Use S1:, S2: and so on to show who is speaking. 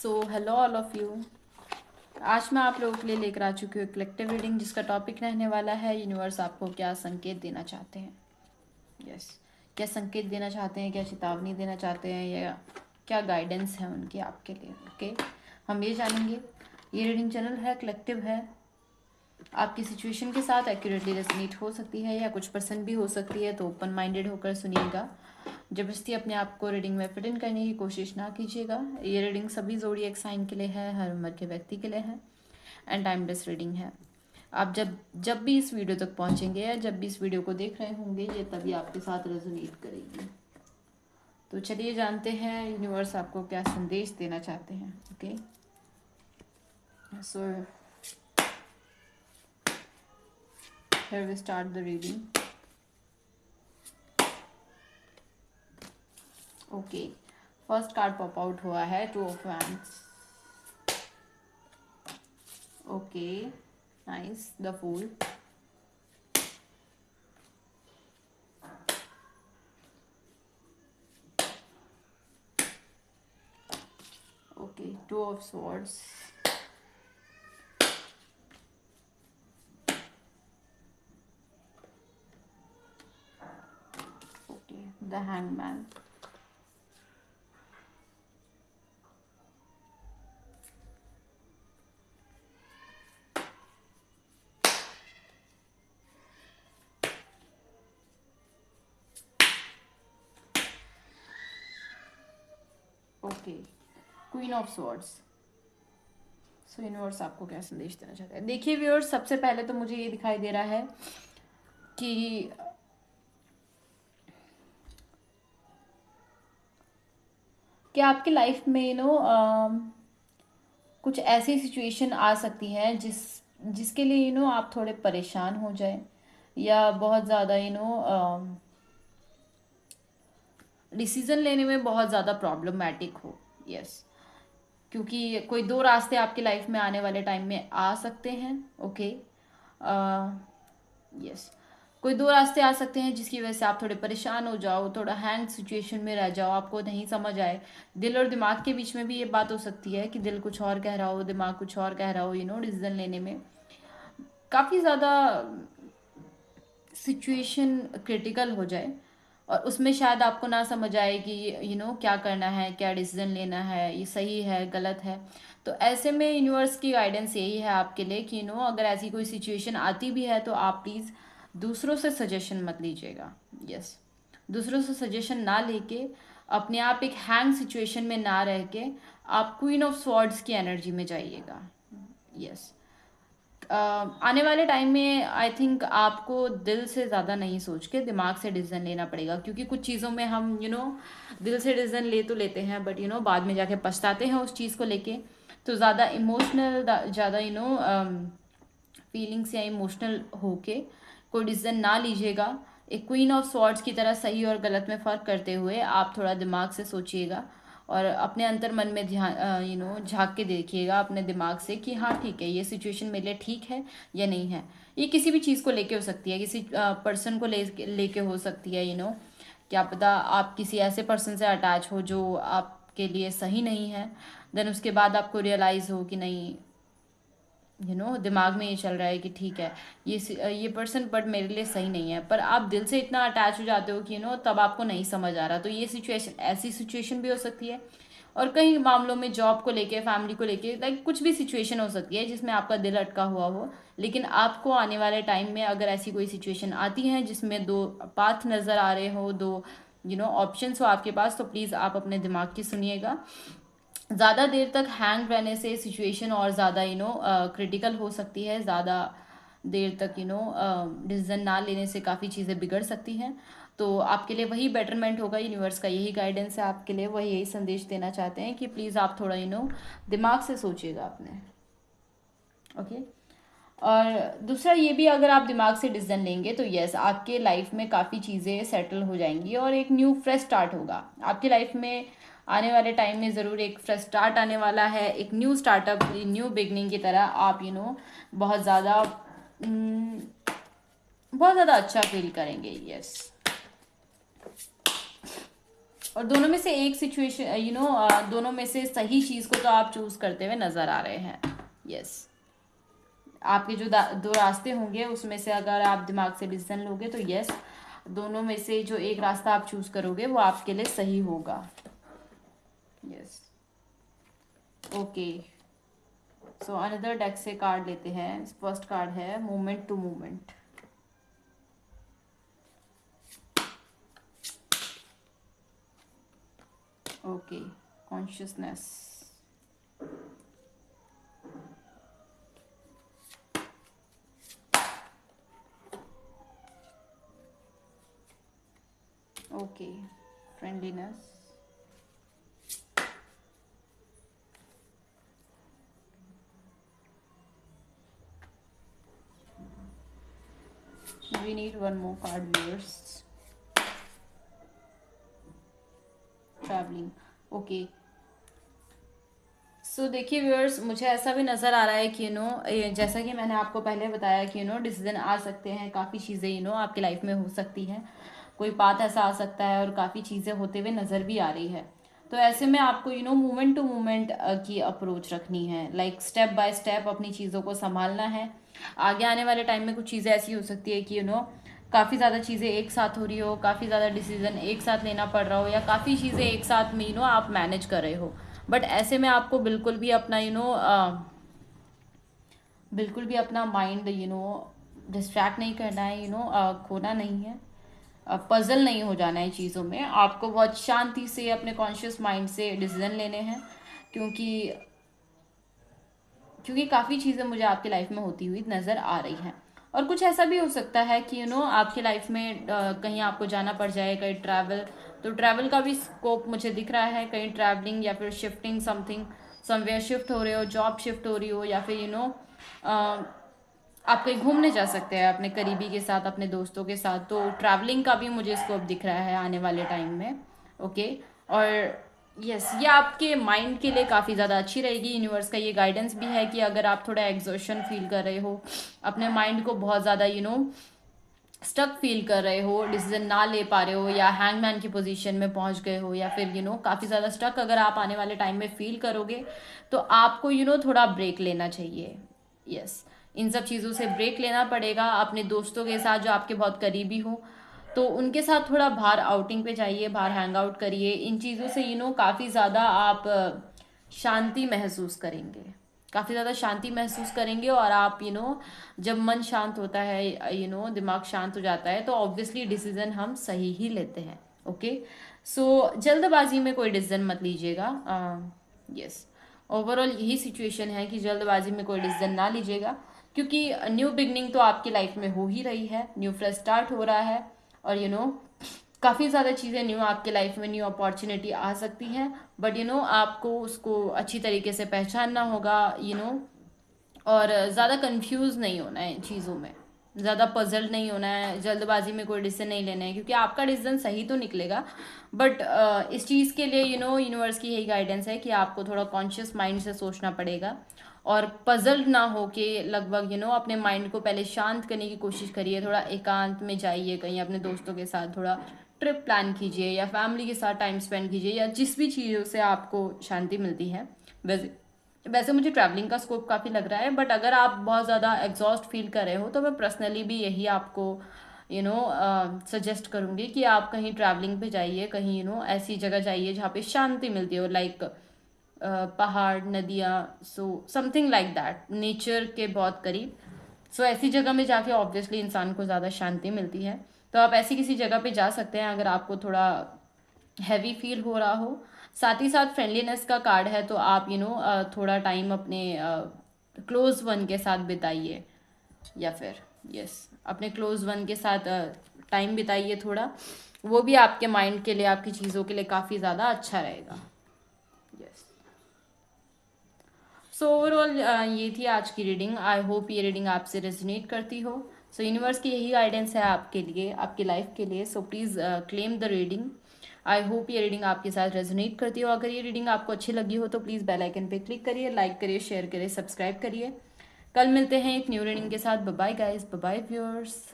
S1: So hello all of you. आज मैं आप लोगों के लिए लेकर आ चुकी हूँ कलेक्टिव रीडिंग, जिसका टॉपिक रहने वाला है यूनिवर्स आपको क्या संकेत देना चाहते हैं। यस, क्या संकेत देना चाहते हैं, क्या चेतावनी देना चाहते हैं, या क्या गाइडेंस है उनकी आपके लिए। ओके, हम ये जानेंगे। ये रीडिंग चैनल है, कलेक्टिव है, आपकी सिचुएशन के साथ एक्यूरेटली रेजोनेट हो सकती है या कुछ परसेंट भी हो सकती है, तो ओपन माइंडेड होकर सुनिएगा। जबरदस्ती अपने आप को रीडिंग में फिट इन करने की कोशिश ना कीजिएगा। ये रीडिंग सभी ज़ोडिएक साइन के लिए है, हर उम्र के व्यक्ति के लिए है, एंड टाइमलेस रीडिंग है। आप जब जब भी इस वीडियो तक पहुंचेंगे या जब भी इस वीडियो को देख रहे होंगे, ये तभी आपके साथ रेजोनेट करेगी। तो चलिए जानते हैं यूनिवर्स आपको क्या संदेश देना चाहते हैं। Okay, so here we start the reading. Okay, first card pop out हुआ है, two of wands. Okay, nice, the fool. Okay, two of swords. Okay, the hangman. Okay, queen of swords. So universe आपको क्या संदेश देना चाहते हैं। देखिए viewers, सबसे पहले तो मुझे ये दिखाई दे रहा है कि आपकी लाइफ में कुछ ऐसी सिचुएशन आ सकती है जिसके लिए आप थोड़े परेशान हो जाए, या बहुत ज़्यादा डिसीज़न लेने में बहुत ज़्यादा प्रॉब्लमैटिक हो। यस, क्योंकि कोई दो रास्ते आपकी लाइफ में आने वाले टाइम में आ सकते हैं। ओके, यस, कोई दो रास्ते आ सकते हैं जिसकी वजह से आप थोड़े परेशान हो जाओ, थोड़ा हैंग सिचुएशन में रह जाओ, आपको नहीं समझ आए। दिल और दिमाग के बीच में भी ये बात हो सकती है कि दिल कुछ और कह रहा हो, दिमाग कुछ और कह रहा हो। डिसीजन लेने में काफ़ी ज़्यादा सिचुएशन क्रिटिकल हो जाए, और उसमें शायद आपको ना समझ आए कि क्या करना है, क्या डिसीजन लेना है, ये सही है गलत है। तो ऐसे में यूनिवर्स की गाइडेंस यही है आपके लिए कि अगर ऐसी कोई सिचुएशन आती भी है तो आप प्लीज़ दूसरों से सजेशन मत लीजिएगा। यस, दूसरों से सजेशन ना लेके अपने आप एक हैंग सिचुएशन में ना रह के आप क्वीन ऑफ स्वॉर्ड्स की एनर्जी में जाइएगा। यस, आने वाले टाइम में आई थिंक आपको दिल से ज़्यादा नहीं सोच के दिमाग से डिसीजन लेना पड़ेगा, क्योंकि कुछ चीज़ों में हम दिल से डिसीजन ले तो लेते हैं, बट बाद में जाके पछताते हैं उस चीज़ को लेके। तो ज़्यादा इमोशनल, ज़्यादा फीलिंग्स या इमोशनल होके कोई डिसीजन ना लीजिएगा। एक क्वीन ऑफ स्वॉर्ड्स की तरह सही और गलत में फ़र्क करते हुए आप थोड़ा दिमाग से सोचिएगा, और अपने अंतर मन में ध्यान झांक के देखिएगा अपने दिमाग से कि हाँ ठीक है, ये सिचुएशन मेरे लिए ठीक है या नहीं है। ये किसी भी चीज़ को लेके हो सकती है, किसी पर्सन को लेके हो सकती है। क्या पता आप किसी ऐसे पर्सन से अटैच हो जो आपके लिए सही नहीं है, देन उसके बाद आपको रियलाइज़ हो कि नहीं, दिमाग में ये चल रहा है कि ठीक है, ये पर्सन बट मेरे लिए सही नहीं है, पर आप दिल से इतना अटैच हो जाते हो कि तब आपको नहीं समझ आ रहा। तो ये सिचुएशन, ऐसी सिचुएशन भी हो सकती है। और कई मामलों में जॉब को लेके, फैमिली को लेके, लाइक कुछ भी सिचुएशन हो सकती है जिसमें आपका दिल अटका हुआ हो। लेकिन आपको आने वाले टाइम में अगर ऐसी कोई सिचुएशन आती है जिसमें दो पाथ नज़र आ रहे हो, दो ऑप्शंस हो आपके पास, तो प्लीज़ आप अपने दिमाग की सुनिएगा। ज़्यादा देर तक हैंग रहने से सिचुएशन और ज़्यादा क्रिटिकल हो सकती है। ज़्यादा देर तक डिसीजन ना लेने से काफ़ी चीज़ें बिगड़ सकती हैं। तो आपके लिए वही बेटरमेंट होगा, यूनिवर्स का यही गाइडेंस है आपके लिए, वही यही संदेश देना चाहते हैं कि प्लीज़ आप थोड़ा दिमाग से सोचिएगा अपने। ओके, और दूसरा ये भी, अगर आप दिमाग से डिसीजन लेंगे तो यस, आपके लाइफ में काफ़ी चीज़ें सेटल हो जाएंगी और एक न्यू फ्रेश स्टार्ट होगा आपकी लाइफ में। आने वाले टाइम में ज़रूर एक फ्रेश स्टार्ट आने वाला है, एक न्यू स्टार्टअप, न्यू बिगनिंग की तरह आप बहुत ज़्यादा बहुत ज़्यादा अच्छा फील करेंगे। यस, और दोनों में से एक सिचुएशन दोनों में से सही चीज़ को तो आप चूज करते हुए नजर आ रहे हैं। यस, आपके जो दो रास्ते होंगे उसमें से अगर आप दिमाग से डिसीजन लोगे तो यस, दोनों में से जो एक रास्ता आप चूज करोगे वो आपके लिए सही होगा। Yes, okay. So another deck से कार्ड लेते हैं। फर्स्ट कार्ड है moment to moment. Okay, consciousness. Okay, friendliness. We need one more card, viewers. Traveling. Okay, so देखिए व्यूअर्स, मुझे ऐसा भी नज़र आ रहा है कि जैसा कि मैंने आपको पहले बताया कि डिसीजन आ सकते हैं, काफ़ी चीज़ें आपकी लाइफ में हो सकती हैं, कोई बात ऐसा आ सकता है और काफ़ी चीज़ें होते हुए नज़र भी आ रही है। तो ऐसे में आपको मोमेंट टू मोमेंट की अप्रोच रखनी है, लाइक स्टेप बाय स्टेप अपनी चीज़ों को संभालना है। आगे आने वाले टाइम में कुछ चीज़ें ऐसी हो सकती है कि काफ़ी ज़्यादा चीज़ें एक साथ हो रही हो, काफ़ी ज़्यादा डिसीजन एक साथ लेना पड़ रहा हो, या काफ़ी चीज़ें एक साथ में आप मैनेज कर रहे हो। बट ऐसे में आपको बिल्कुल भी अपना बिल्कुल भी अपना माइंड डिस्ट्रैक्ट नहीं करना है, खोना नहीं है, पजल नहीं हो जाना है चीज़ों में। आपको बहुत शांति से अपने कॉन्शियस माइंड से डिसीजन लेने हैं, क्योंकि क्योंकि काफ़ी चीज़ें मुझे आपकी लाइफ में होती हुई नज़र आ रही हैं। और कुछ ऐसा भी हो सकता है कि आपकी लाइफ में कहीं आपको जाना पड़ जाए, कहीं ट्रैवल, तो ट्रैवल का भी स्कोप मुझे दिख रहा है, कहीं ट्रैवलिंग या फिर शिफ्टिंग समथिंग, समवेयर शिफ्ट हो रहे हो, जॉब शिफ्ट हो रही हो, या फिर आप कहीं घूमने जा सकते हैं अपने करीबी के साथ, अपने दोस्तों के साथ। तो ट्रैवलिंग का भी मुझे स्कोप दिख रहा है आने वाले टाइम में। ओके, और यस, ये आपके माइंड के लिए काफ़ी ज़्यादा अच्छी रहेगी। यूनिवर्स का ये गाइडेंस भी है कि अगर आप थोड़ा एग्जॉशन फील कर रहे हो, अपने माइंड को बहुत ज़्यादा स्टक फील कर रहे हो, डिसीजन ना ले पा रहे हो, या हैंगमैन की पोजीशन में पहुंच गए हो, या फिर काफ़ी ज़्यादा स्टक अगर आप आने वाले टाइम में फील करोगे, तो आपको थोड़ा ब्रेक लेना चाहिए। यस, इन सब चीज़ों से ब्रेक लेना पड़ेगा। अपने दोस्तों के साथ जो आपके बहुत करीबी हो, तो उनके साथ थोड़ा बाहर आउटिंग पे जाइए, बाहर हैंग आउट करिए। इन चीज़ों से काफ़ी ज़्यादा आप शांति महसूस करेंगे, काफ़ी ज़्यादा शांति महसूस करेंगे। और आप जब मन शांत होता है, दिमाग शांत हो जाता है, तो ऑब्वियसली डिसीजन हम सही ही लेते हैं। ओके, सो जल्दबाजी में कोई डिसीजन मत लीजिएगा। यस, ओवरऑल यही सिचुएशन है कि जल्दबाजी में कोई डिसीजन ना लीजिएगा, क्योंकि न्यू बिगनिंग तो आपकी लाइफ में हो ही रही है, न्यू फ्रेश स्टार्ट हो रहा है, और काफ़ी ज़्यादा चीज़ें न्यू आपके लाइफ में, न्यू अपॉर्चुनिटी आ सकती हैं। बट आपको उसको अच्छी तरीके से पहचानना होगा, और ज़्यादा कंफ्यूज नहीं होना है चीज़ों में, ज़्यादा पजल्ड नहीं होना है, जल्दबाजी में कोई डिसीजन नहीं लेना है, क्योंकि आपका डिसीजन सही तो निकलेगा, बट इस चीज़ के लिए यूनिवर्स की यही गाइडेंस है कि आपको थोड़ा कॉन्शियस माइंड से सोचना पड़ेगा, और पजल्ड ना हो के लगभग अपने माइंड को पहले शांत करने की कोशिश करिए। थोड़ा एकांत में जाइए, कहीं अपने दोस्तों के साथ थोड़ा ट्रिप प्लान कीजिए, या फैमिली के साथ टाइम स्पेंड कीजिए, या जिस भी चीज़ों से आपको शांति मिलती है। वैसे मुझे ट्रैवलिंग का स्कोप काफ़ी लग रहा है, बट अगर आप बहुत ज़्यादा एग्जॉस्ट फील कर रहे हो, तो मैं पर्सनली भी यही आपको सजेस्ट करूँगी कि आप कहीं ट्रैवलिंग पे जाइए, कहीं ऐसी जगह जाइए जहाँ पे शांति मिलती हो, लाइक पहाड़, नदियाँ, so something like that, nature के बहुत करीब। सो ऐसी जगह में जाके ऑब्वियसली इंसान को ज़्यादा शांति मिलती है। तो आप ऐसी किसी जगह पे जा सकते हैं अगर आपको थोड़ा हैवी फील हो रहा हो। साथ ही साथ फ्रेंडलीनेस का कार्ड है, तो आप थोड़ा टाइम अपने क्लोज वन के साथ बिताइए, या फिर यस, अपने क्लोज वन के साथ टाइम बिताइए थोड़ा, वो भी आपके माइंड के लिए, आपकी चीज़ों के लिए काफ़ी ज़्यादा अच्छा रहेगा। यस, सो ओवरऑल ये थी आज की रीडिंग। आई होप ये रीडिंग आपसे रेजोनेट करती हो। सो यूनिवर्स की यही गाइडेंस है आपके लिए, आपकी लाइफ के लिए। So please claim the reading. I hope ये रीडिंग आपके साथ रेजोनेट करती हो। अगर ये रीडिंग आपको अच्छी लगी हो तो प्लीज़ बेल आइकन पे क्लिक करिए, लाइक करिए, शेयर करिए, सब्सक्राइब करिए। कल मिलते हैं एक न्यू रीडिंग के साथ। Bye bye guys, bye bye viewers.